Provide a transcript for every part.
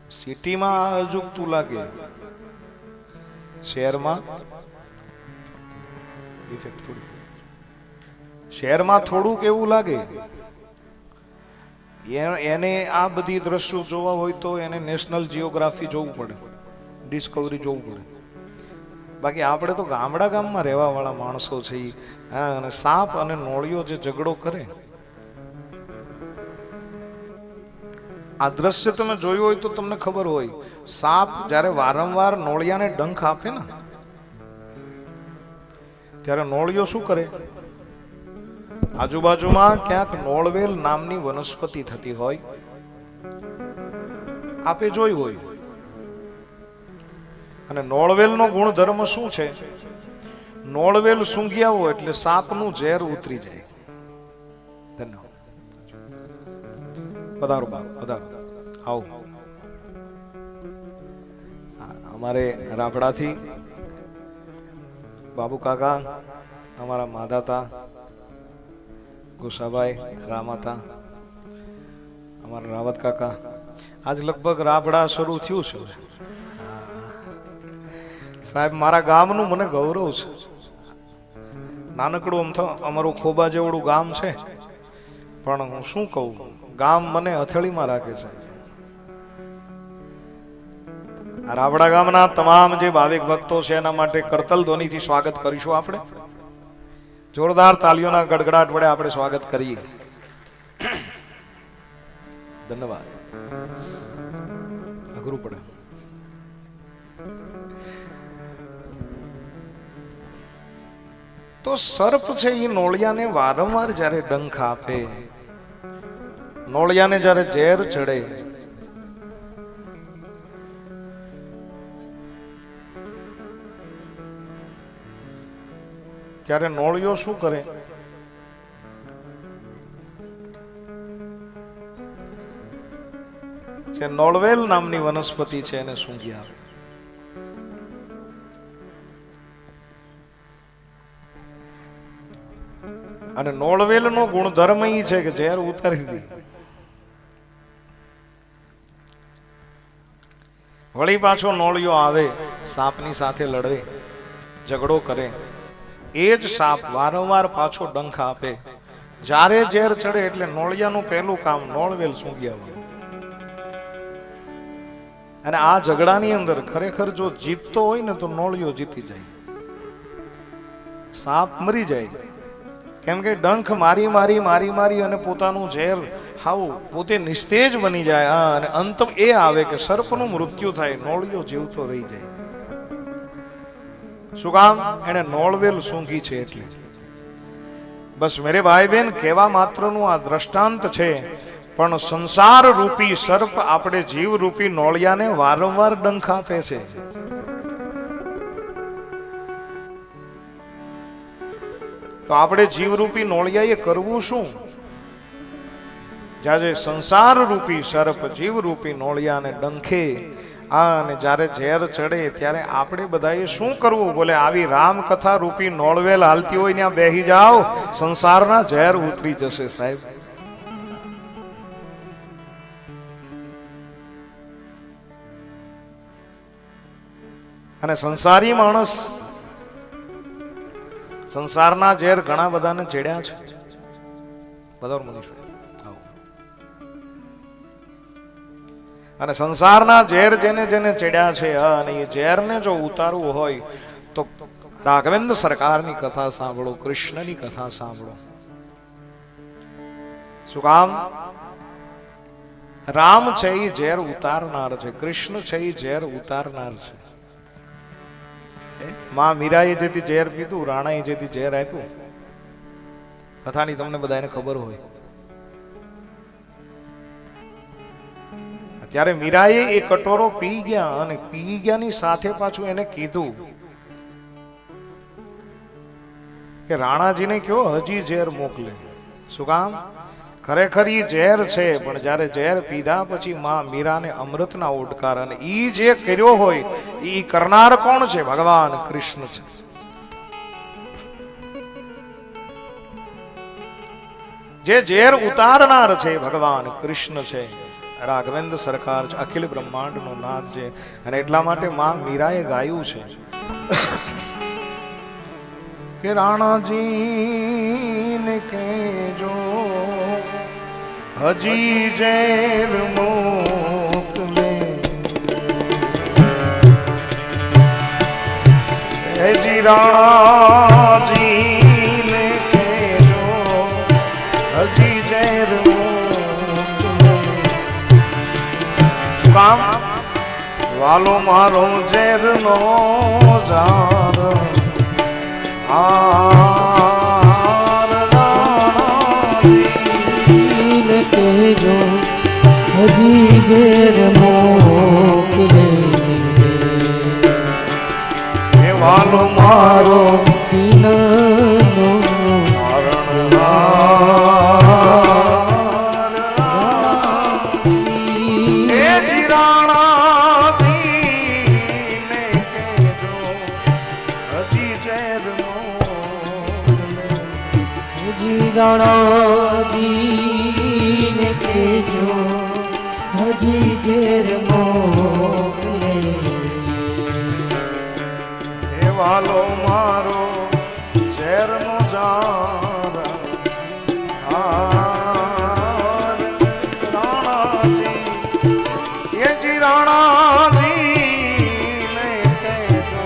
સિટીમાં અજુગતું લાગે, શહેરમાં ઇફેક્ટ થોડી, શહેરમાં થોડુંક એવું લાગે. એને આ બધી દ્રશ્યો જોવા હોય તો એને નેશનલ જીઓગ્રાફી જોવું પડે, ડિસ્કવરી જોવું પડે. બાકી આપણે તો ગામડા ગામમાં રહેવા વાળા માણસો છે. હા, અને સાપ અને નોળિયો જે ઝઘડો કરે, આ દ્રશ્ય તમે જોયું હોય તો તમને ખબર હોય, સાપ જ્યારે વારંવાર નોળિયાને ડંખ આપે ને ત્યારે નોળિયો શું કરે, આજુબાજુમાં ક્યાંક નોળવેલ નામની વનસ્પતિ થતી હોય, આપે જોઈ હોય. અને નોળવેલનો ગુણધર્મ શું છે, નોળવેલ સૂંઘ્યા હોય એટલે સાપનું ઝેર ઉતરી જાય. ધન્યવાદ. પધારો બાપ, પધારો, આવો. અમારે રાપડાથી બાબુ કાકા, અમારા માધાતા ગુસાભાઈ, રામાતા, અમારા રાવત કાકા. આજ લગભગ રાપડા શરૂ થયું છે સાહેબ. મારા ગામનું મને ગૌરવ છે. નાનકડું આમ તો અમારું ખોબા જેવડું ગામ છે, પણ હું શું કહું, ગામ મને હથેળીમાં રાખે છે. આ રાવડા ગામના તમામ જે ભાવિક ભક્તો છે એના માટે કરતલ ધ્વનિથી સ્વાગત કરીશું આપણે. જોરદાર તાલીઓના ગડગડાટ વડે આપણે સ્વાગત કરીએ. ધન્યવાદ. અઘરું પડે. તો સર્પ છે એ નોળિયાને વારંવાર જ્યારે ડંખ આપે, નોળિયાને જ્યારે ઝેર ચડે, ત્યારે નોળિયો શું કરે, જે નોળવેલ નામની વનસ્પતિ છે એને સૂંઘી આવે. અને નોળવેલ નો ગુણધર્મ ઈ છે કે ઝેર ઉતારી દે. વળી પાછો નોળિયો આવે, સાપની સાથે લડે, ઝઘડો કરે, એ જ સાપ વારંવાર પાછો ડંખ આપે. જ્યારે ઝેર ચડે એટલે નોળિયાનું પહેલું કામ નોળવેલ સૂંઘી આવવાનું. અને આ ઝઘડાની અંદર ખરેખર જો જીતતો હોય ને તો નોળિયો જીતી જાય, સાપ મરી જાય. કેમ કે ડંખ મારી મારી મારી મારી અને પોતાનું ઝેર હાવ પોતે નિસ્તેજ બની જાય. અને અંત એ આવે કે સર્પનું મૃત્યુ થાય, નોળિયો જીવતો રહી જાય. શું કામ? એને નોળવેલ સૂંઘી છે એટલે. બસ મેરે ભાઈ બહેન, કહેવા માત્રનું આ દ્રષ્ટાંત છે, પણ સંસાર રૂપી સર્પ આપણે જીવ રૂપી નોળિયાને વારંવાર ડંખ આપે છે. તો આપણે જીવરૂપી નોળિયાએ કરવું શું? જ્યારે સંસાર રૂપી સર્પ જીવરૂપી નોળિયાને ડંખે, અને જ્યારે ઝેર ચડે ત્યારે આપણે બધાએ શું કરવું? બોલે આવી રામ કથા રૂપી નોળવેલ હાલતી હોય ત્યાં બેહી જાઓ, સંસારના ઝેર ઉતરી જશે સાહેબ. અને સંસારી માણસ, સંસારના ઝેર ઘણા બધાને ચડ્યા છે. બધાર મનીષભાઈ આવો. અને સંસારના ઝેર જેને જેને ચડ્યા છે, અને એ ઝેરને જો ઉતારવું હોય તો રાઘવેન્દ્ર સરકારની કથા સાંભળો, કૃષ્ણની કથા સાંભળો. શું કામ? રામ છે એ ઝેર ઉતારનાર છે, કૃષ્ણ છે એ ઝેર ઉતારનાર છે. માં મીરાએ જેથી ઝેર પીધું, રાણાએ જેથી ઝેર આપ્યું, કથાની તમને બધાને ખબર હોય. ત્યારે મીરાએ એ કટોરો પી ગયા, અને પી ગયાની સાથે પાછું એને કીધું કે રાણાજીને કયો હજી ઝેર મોકલે. શું કામ? ખરેખર ઈ ઝેર છે, પણ જ્યારે ઝેર પીધા પછી માં મીરાને અમૃતના ઓડકાર, અને ઈ જે કર્યો હોય ઈ કરનાર કોણ છે? ભગવાન કૃષ્ણ છે. જે ઝેર ઉતારનાર છે ભગવાન કૃષ્ણ છે. રાઘવેન્દ્ર સરકાર છે, અખિલ બ્રહ્માંડનો નાથ છે. અને એટલા માટે માં મીરાએ ગાયું છે કે રાણાજીને કહેજો હજી ઝેર મોકલે, હેજી રાણાજીને કહેજો હજી ઝેર મોકલે. કામ વાલો મારો ઝેરનો જાર કહેજો હજી ઝેર મોકલે, વાલો મારો સીનનો રાણાજીને કહેજો હજી ઝેર મોકલે, વાલો મારો ઝેરનો જાર રાણાજી, એ જી રાણાજીને કહેજો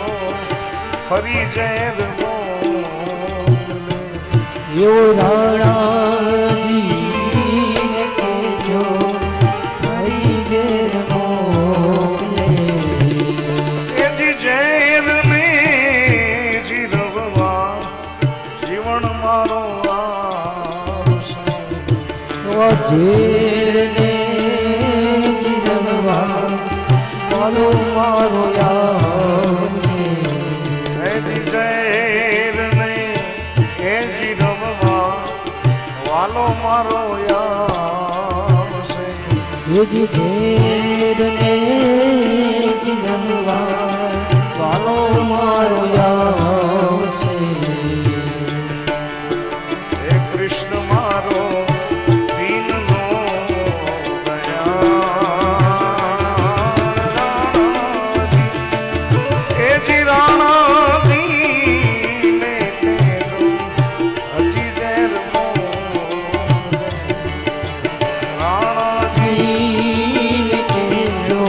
ફરી ઝેર એવો રાણાજીને કહેજો ફરી ઝેર મોકલે, એજી ઝેરને જીરવવા જીવન મારો આવશે, ઝેરને જીરવવા વાલો મારો આવશે, એજી ઝેરને એ જીરવવા વાલો મારો આવશે, એજી ઝેરને જીરવવા વાલો મારો આવશે, હે કૃષ્ણ મારો દીનનો દયાળ, હે જી રાણાજીને કહેજો હજી ઝેર મોકલે, રાણાજીને કહેજો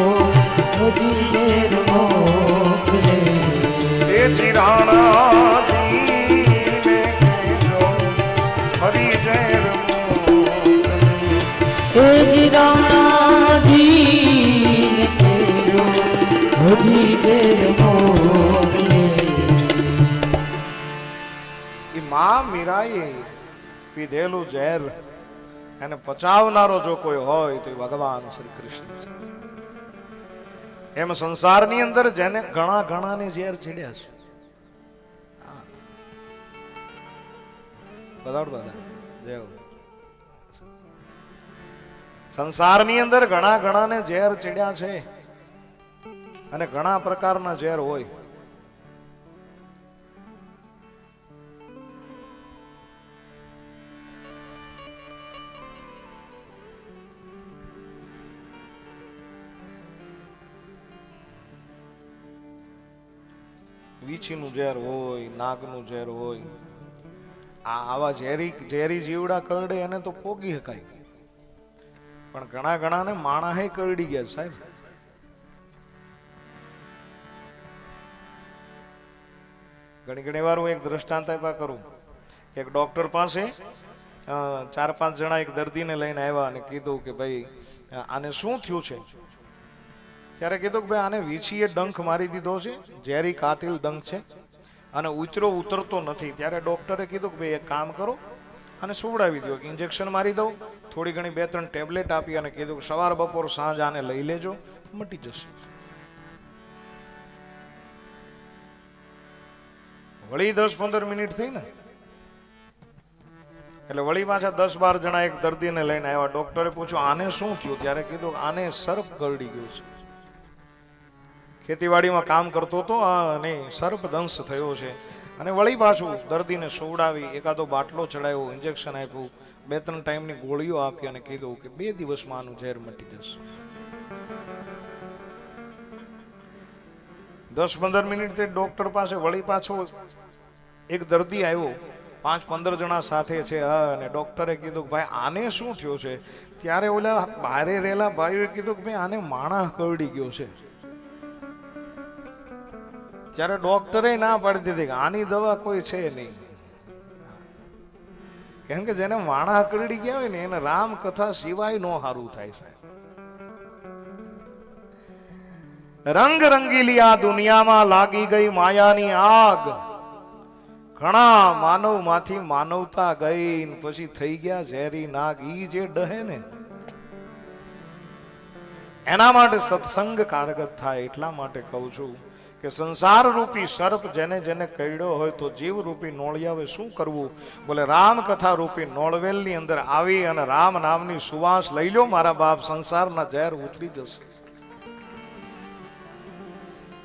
હજી ઝેર મોકલે, હે જી રાણાજીને કહેજો ફરી ઝેર મોકલે, એજી રાણાજીને કહેજો હજી ઝેર મોકલે. એ માં મીરાએ પીધેલું ઝેર એને પચાવનારો જો કોઈ હોય તો એ ભગવાન શ્રી કૃષ્ણ છે. એમ સંસારની અંદર જેને ઘણા ઘણાને ઝેર ચડ્યા છે. બતાવો દાદા જય હો. સંસારની અંદર ઘણા ઘણાને ઝેર ચડ્યા છે અને ઘણા પ્રકારના ઝેર હોય. વીછીનું ઝેર હોય, નાગનું ઝેર હોય. આવા ઝેરી જીવડા કરડે એને તો પોગી શકાય, પણ ઘણા ઘણાને માણાહે કરડી ગયા સાહેબ. ઘણી ઘણી વાર હું એક દ્રષ્ટાંત આપ્યા કરું. એક ડોક્ટર પાસે 4-5 જણા એક દર્દીને લઈને આવ્યા અને કીધું કે ભાઈ આને શું થયું છે? ત્યારે કીધું કે ભાઈ આને વીછીએ ડંખ મારી દીધો છે, ઝેરી કાતિલ ડંખ છે અને ઉતરતો નથી. ત્યારે ડોક્ટરે કીધું કે ભાઈ એક કામ કરો અને સુવડાવી દો, ઇન્જેક્શન મારી દઉં, થોડી ઘણી 2-3 ટેબ્લેટ આપી અને કીધું કે સવાર બપોર સાંજ આને લઈ લેજો, મટી જશે. વળી 10-15 મિનિટ થઈ ને એટલે વળી પાછા 10-12 જણા એક દર્દીને લઈને આવ્યા. ડોક્ટરે પૂછ્યું આને શું થયું? ત્યારે કીધું આને સર્પ કરડી ગયું છે. ખેતીવાડીમાં કામ કરતો હતો અને સર્પ દંશ થયો છે અને વળી પાછું દર્દીને સુવડાવી એકાદો બાટલો ચડાવ્યો, ઇન્જેક્શન આપ્યું, 2-3 ટાઈમની ગોળીઓ આપી અને કીધું કે 2 દિવસમાં આનું ઝેર મટી જશે. 10-15 મિનિટ તે ડોક્ટર પાસે વળી પાછો એક દર્દી આવ્યો, 5-15 જણા સાથે છે. અને ડોક્ટરે કીધું કે ભાઈ આને શું થયું છે? ત્યારે ઓલા બારે રહેલા ભાઈઓએ કીધું કે ભાઈ આને માણસ કરડી ગયો છે. ત્યારે ડોક્ટરે ના પાડી દીધી કે આની દવા કોઈ છે નહીં, કેમ કે જેને માણસ કરડી ગયા હોય ને એને રામ કથા સિવાય નો સારું થાય સાહેબ. રંગ રંગીલી આ દુનિયામાં લાગી ગઈ માયાની આગ. ઘણા માનવ માંથી માનવતા ગઈ ને પછી થઈ ગયા ઝેરી નાગ. ઈ જે ડહે ને એના માટે સત્સંગ કારગત થાય. એટલા માટે કહું છું કે સંસાર રૂપી સર્પ જેને જેને કરડ્યો હોય તો જીવ રૂપી નોળિયાવે શું કરવું? બોલે રામ કથા રૂપી નોળવેલની અંદર આવી અને રામ નામની સુવાસ લઈ લો મારા બાપ, સંસારના ઝેર ઉતરી જશે.